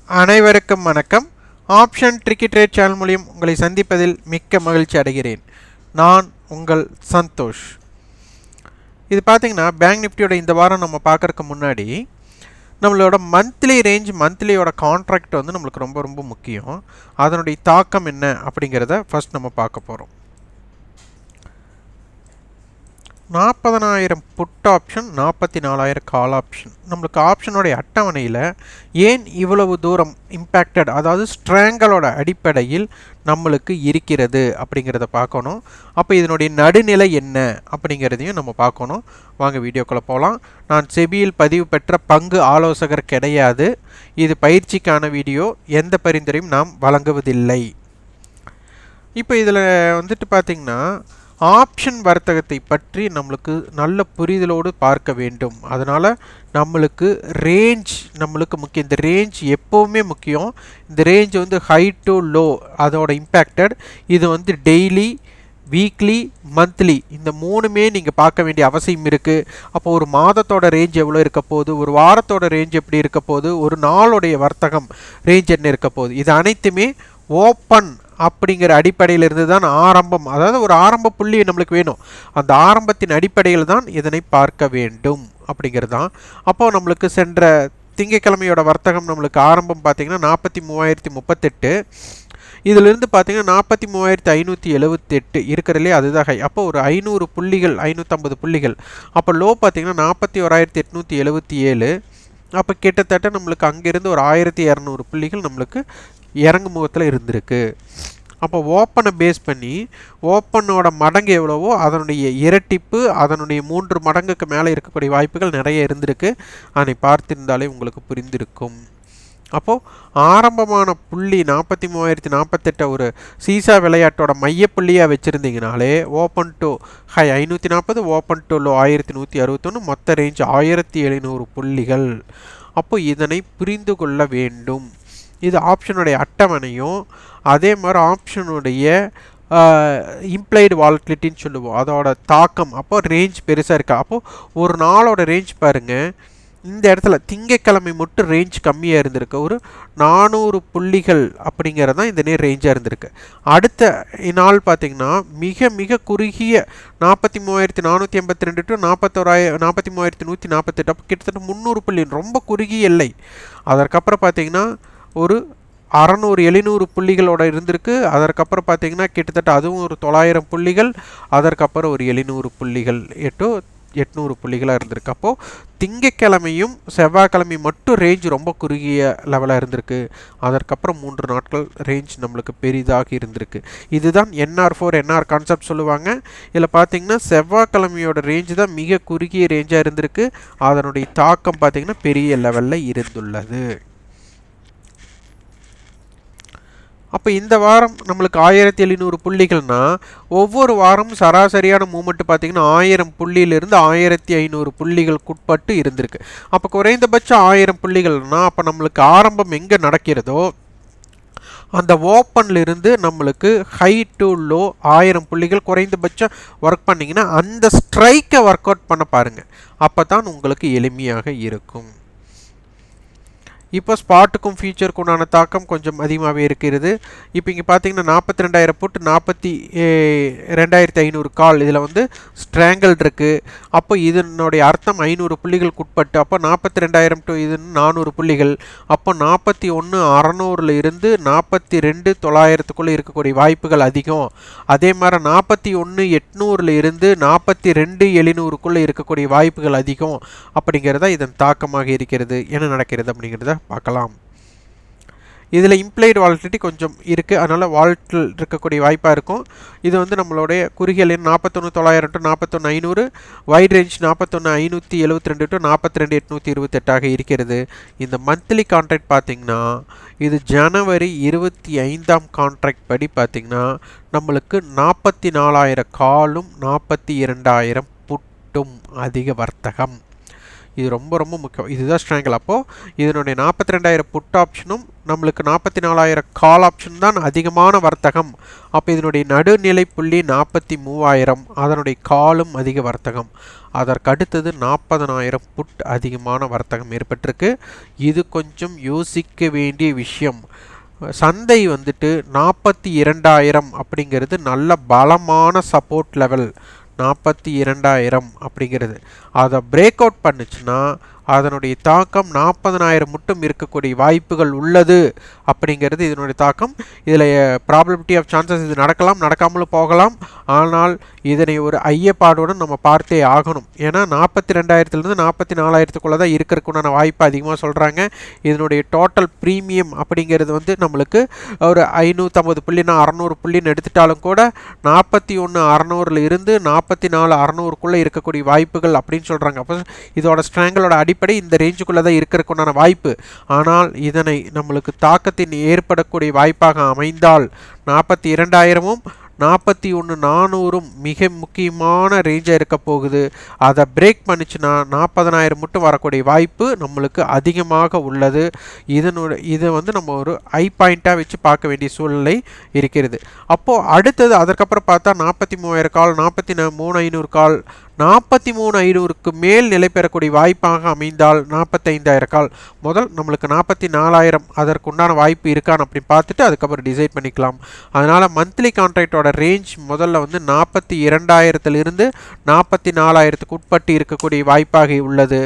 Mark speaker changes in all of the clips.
Speaker 1: அனைவருக்கும் வணக்கம். Option tricky trade channel மூலியம் உங்களை சந்திப்பதில் மிக்க மகிழ்ச்சி அடைகிறேன். நான் உங்கள் சந்தோஷ். இது பார்த்தீங்கன்னா பேங்க் நிஃப்டியோட இந்த வாரம் நம்ம பார்க்கறதுக்கு முன்னாடி நம்மளோட மந்த்லி ரேஞ்ச், மந்த்லியோட கான்ட்ராக்ட் வந்து நம்மளுக்கு ரொம்ப ரொம்ப முக்கியம். அதனுடைய தாக்கம் என்ன அப்படிங்கிறத ஃபர்ஸ்ட் நம்ம பார்க்க போகிறோம். 40,000 புட் ஆப்ஷன், 44,000 கால் ஆப்ஷன். நம்மளுக்கு ஆப்ஷனுடைய அட்டவணையில் ஏன் இவ்வளவு தூரம் இம்பேக்டட், அதாவது ஸ்ட்ராங்கலோட அடிப்படையில் நம்மளுக்கு இருக்கிறது அப்படிங்கிறத பார்க்கணும். அப்போ இதனுடைய நடுநிலை என்ன அப்படிங்கிறதையும் நம்ம பார்க்கணும். வாங்க வீடியோக்குள்ளே போகலாம். நான் செபியில் பதிவு பெற்ற பங்கு ஆலோசகர் கிடையாது. இது பயிற்சிக்கான வீடியோ. எந்த பரிந்துரையும் நாம் வழங்குவதில்லை. இப்போ இதில் வந்துட்டு பார்த்திங்கன்னா ஆப்ஷன் வர்த்தகத்தை பற்றி நம்மளுக்கு நல்ல புரிதலோடு பார்க்க வேண்டும். அதனால் நம்மளுக்கு ரேஞ்ச் நம்மளுக்கு முக்கியம். இந்த ரேஞ்ச் எப்போவுமே முக்கியம். இந்த ரேஞ்ச் வந்து ஹை டு லோ அதோட இம்பேக்டட். இது வந்து டெய்லி, வீக்லி, மந்த்லி இந்த மூணுமே நீங்கள் பார்க்க வேண்டிய அவசியம் இருக்குது. அப்போ ஒரு மாதத்தோட ரேஞ்ச் எவ்வளோ இருக்க போகுது, ஒரு வாரத்தோட ரேஞ்ச் எப்படி இருக்க போகுது, ஒரு நாளுடைய வர்த்தகம் ரேஞ்ச் என்ன இருக்க போகுது, இது அனைத்துமே ஓப்பன் அப்படிங்கிற அடிப்படையில் இருந்து தான் ஆரம்பம். அதாவது ஒரு ஆரம்ப புள்ளி நம்மளுக்கு வேணும். அந்த ஆரம்பத்தின் அடிப்படையில் தான் இதனை பார்க்க வேண்டும் அப்படிங்கிறது தான். அப்போ நம்மளுக்கு சென்ற திங்கட்கிழமையோட வர்த்தகம் நம்மளுக்கு ஆரம்பம் பார்த்திங்கன்னா 43,038. இதிலிருந்து பார்த்திங்கன்னா 43,578 இருக்கிறதுலே அதுதான் ஹை. அப்போ ஒரு 500 புள்ளிகள், 550 புள்ளிகள். அப்போ லோ பார்த்திங்கன்னா 41,877. அப்போ கிட்டத்தட்ட நம்மளுக்கு அங்கேருந்து ஒரு 1,200 புள்ளிகள் நம்மளுக்கு இறங்கு முகத்தில் இருந்திருக்கு. அப்போ ஓப்பனை பேஸ் பண்ணி ஓப்பனோட மடங்கு எவ்வளவோ அதனுடைய இரட்டிப்பு, அதனுடைய 3 மடங்குக்கு மேலே இருக்கக்கூடிய வாய்ப்புகள் நிறைய இருந்திருக்கு. அதை பார்த்திருந்தாலே உங்களுக்கு புரிந்திருக்கும். அப்போது ஆரம்பமான புள்ளி 43,048 ஒரு சீசா விளையாட்டோட மையப்புள்ளியாக வச்சுருந்தீங்கனாலே open to high 540, open to low 1161, மொத்த ரேஞ்ச் 1700 புள்ளிகள். அப்போ இதனை புரிந்து கொள்ள வேண்டும். இது ஆப்ஷனுடைய அட்டவணையும் அதே மாதிரி ஆப்ஷனுடைய இம்ப்ளைடு வாலட்டிலிட்டின்னு சொல்லுவோம், அதோட தாக்கம். அப்போ ரேஞ்ச் பெருசாக இருக்கா. அப்போது ஒரு நாளோட ரேஞ்ச் பாருங்கள். இந்த இடத்துல திங்கட்கிழமை மட்டும் ரேஞ்ச் கம்மியாக இருந்திருக்கு. ஒரு 400 புள்ளிகள் அப்படிங்கிறது தான் இந்த நேரம் ரேஞ்சாக இருந்திருக்கு. அடுத்த நாள் பார்த்திங்கன்னா மிக மிக குறுகிய 43,482 டு 43,148. அப்போ கிட்டத்தட்ட 300 புள்ளி, ரொம்ப குறுகிய எல்லை. அதற்கப்புறம் பார்த்திங்கன்னா ஒரு 600-700 புள்ளிகளோட இருந்திருக்கு. அதற்கப்புறம் பார்த்திங்கன்னா கிட்டத்தட்ட அதுவும் ஒரு 900 புள்ளிகள். அதற்கப்புறம் ஒரு 700 புள்ளிகள், 800 புள்ளிகளாக இருந்திருக்கு. அப்போது திங்கட்கிழமையும் செவ்வாய்க்கிழமையும் மட்டும் ரேஞ்ச் ரொம்ப குறுகிய லெவலாக இருந்திருக்கு. அதற்கப்புறம் 3 நாட்கள் ரேஞ்ச் நம்மளுக்கு பெரிதாக இருந்திருக்கு. இதுதான் NR4 NR கான்செப்ட் சொல்லுவாங்க. இதில் பார்த்திங்கன்னா செவ்வாய்க்கிழமையோட ரேஞ்சு தான் மிக குறுகிய ரேஞ்சாக இருந்திருக்கு. அதனுடைய தாக்கம் பார்த்திங்கன்னா பெரிய லெவலில் இருந்துள்ளது. அப்போ இந்த வாரம் நம்மளுக்கு 1700 புள்ளிகள்னா ஒவ்வொரு வாரமும் சராசரியான மூமெண்ட் பார்த்திங்கன்னா 1000 புள்ளியிலிருந்து 1500 புள்ளிகளுக்குட்பட்டு இருந்திருக்கு. அப்போ குறைந்தபட்சம் 1000 புள்ளிகள்னால் அப்போ நம்மளுக்கு ஆரம்பம் எங்கே நடக்கிறதோ அந்த ஓப்பன்லேருந்து நம்மளுக்கு ஹை டு லோ 1000 புள்ளிகள் குறைந்தபட்சம் ஒர்க் பண்ணிங்கன்னா அந்த ஸ்ட்ரைக்கை ஒர்க் அவுட் பண்ண பாருங்கள். அப்போ தான் உங்களுக்கு எளிமையாக இருக்கும். இப்போ ஸ்பாட்டுக்கும் ஃபியூச்சருக்கும் உண்டான தாக்கம் கொஞ்சம் அதிகமாகவே இருக்கிறது. இப்போ இங்கே பார்த்தீங்கன்னா 42,000 புட், 42,500 கால். இதில் வந்து ஸ்ட்ராங்கல் இருக்குது. அப்போ இதனுடைய அர்த்தம் 500 புள்ளிகளுக்கு உட்பட்டு. அப்போ 42,000 டு இது 400 புள்ளிகள். அப்போ 41,600 இருந்து 42,900 இருக்கக்கூடிய வாய்ப்புகள் அதிகம். அதே மாதிரி 41,800 இருந்து 42,700 இருக்கக்கூடிய வாய்ப்புகள் அதிகம். அப்படிங்கிறதா இதன் தாக்கமாக இருக்கிறது. என்ன நடக்கிறது அப்படிங்கிறத பார்க்கலாம். இதில் இம்ப்ளைடு வாலட்டிலிட்டி கொஞ்சம் இருக்குது. அதனால் வாலட்டில் இருக்கக்கூடிய வாய்ப்பாக இருக்கும். இது வந்து நம்மளுடைய குறுகிய line 41,900 to 41,500, wide range 41,572 to 42,828 இருக்கிறது. இந்த மந்த்லி கான்ட்ராக்ட் பார்த்திங்கன்னா இது ஜனவரி 25ஆம் கான்ட்ராக்ட் படி பார்த்திங்கன்னா நம்மளுக்கு 44,000 காலும் 42,000 புட்டும் அதிக வர்த்தகம். இது ரொம்ப ரொம்ப முக்கியம். இதுதான் ஸ்ட்ராங்கிள். அப்போது இதனுடைய 42,000 புட் ஆப்ஷனும் நம்மளுக்கு 44,000 கால் ஆப்ஷன் தான் அதிகமான வர்த்தகம். அப்போ இதனுடைய நடுநிலை புள்ளி 43,000, அதனுடைய காலும் அதிக வர்த்தகம். அதற்கு அடுத்தது 40,000 புட் அதிகமான வர்த்தகம் ஏற்பட்டிருக்கு. இது கொஞ்சம் யோசிக்க வேண்டிய விஷயம். சந்தை வந்துட்டு 42,000 அப்படிங்கிறது நல்ல பலமான சப்போர்ட் லெவல். 42,000 அப்படிங்கிறது அதை பிரேக் அவுட் பண்ணுச்சுன்னா அதனுடைய தாக்கம் 40,000 மட்டும் இருக்கக்கூடிய வாய்ப்புகள் உள்ளது அப்படிங்கிறது இதனுடைய தாக்கம். இதில் ப்ராபபிலிட்டி ஆஃப் சான்சஸ் இது நடக்கலாம், நடக்காமலும் போகலாம். ஆனால் இதனை ஒரு ஐயப்பாடுடன் நம்ம பார்த்தே ஆகணும். ஏன்னா 42,000லேருந்து 44,000க்குள்ளே தான் இருக்கிறதுக்குண்டான வாய்ப்பு அதிகமாக சொல்கிறாங்க. இதனுடைய டோட்டல் ப்ரீமியம் அப்படிங்கிறது வந்து நம்மளுக்கு ஒரு 550 புள்ளினா 600 புள்ளின்னு எடுத்துட்டாலும் கூட 41,600 இருந்து 44,600க்குள்ளே இருக்கக்கூடிய வாய்ப்புகள் அப்படின்னு சொல்கிறாங்க. அப்போ இதோட ஸ்ட்ராங்கிளோட அடிப்படை இந்த ரேஞ்சுக்குள்ளே தான் இருக்கிறதுக்குண்டான வாய்ப்பு. ஆனால் இதனை நம்மளுக்கு தாக்கத்தின் ஏற்படக்கூடிய வாய்ப்பாக அமைந்தால் 42,000ம் 41,400 மிக முக்கியமான ரேஞ்சாக இருக்க போகுது. அதை பிரேக் பண்ணிச்சுன்னா 40,000 மட்டும் வரக்கூடிய வாய்ப்பு நம்மளுக்கு அதிகமாக உள்ளது. இதை வந்து நம்ம ஒரு ஐ பாயிண்ட்டாக வச்சு பார்க்க வேண்டிய சூழ்நிலை இருக்கிறது. அப்போது அடுத்தது அதற்கப்புறம் பார்த்தா 43,000 கால், 43,500 கால், 43,500க்கு மேல் நிலை பெறக்கூடிய வாய்ப்பாக அமைந்தால் 45,000 கால். முதல் நம்மளுக்கு 44,000 அதற்குண்டான வாய்ப்பு இருக்கான்னு அப்படி பார்த்துட்டு அதுக்கப்புறம் டிசைட் பண்ணிக்கலாம். அதனால் மந்த்லி கான்ட்ராக்டோட ரேஞ்ச் முதல்ல வந்து 42,000லிருந்து 44,000க்கு உட்பட்டு இருக்கக்கூடிய வாய்ப்பாக உள்ளது.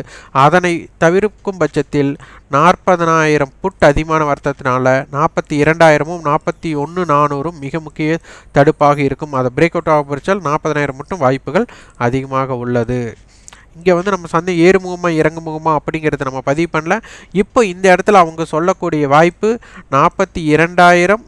Speaker 1: அதனை தவிர்க்கும் பட்சத்தில் 40,000 புட் அதிகமான வர்த்தத்தினால 42,000ம் 41,400 மிக முக்கிய தடுப்பாக இருக்கும். அதை பிரேக் அவுட் ஆக பறிச்சால் 40,000 மட்டும் வாய்ப்புகள் அதிகமாக உள்ளது. இங்கே வந்து நம்ம சந்தை ஏறுமுகமா இறங்குமுகமா அப்படிங்கிறத நம்ம பதிவு பண்ணல. இப்போ இந்த இடத்துல அவங்க சொல்லக்கூடிய வாய்ப்பு 42,000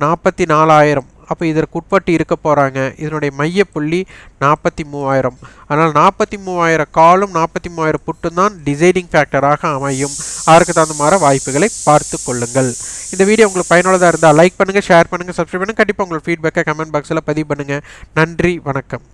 Speaker 1: 44,000. அப்போ இதற்கு உட்பட்டு இருக்க போகிறாங்க. இதனுடைய மையப்புள்ளி 43,000. அதனால் 43,000 காலும் 43,000 புட்டும் தான் டிசைடிங் ஃபேக்டராக அமையும். அதற்கு தகுந்த மாதிரி வாய்ப்புகளை பார்த்து கொள்ளுங்கள். இந்த வீடியோ உங்களுக்கு பயனுள்ளதாக இருந்தால் லைக் பண்ணுங்கள், ஷேர் பண்ணுங்கள், சப்ஸ்கிரைப் பண்ணுங்கள். கண்டிப்பாக உங்களோட ஃபீட்பேக்கை கமெண்ட் பாக்ஸில் பதிவு பண்ணுங்கள். நன்றி, வணக்கம்.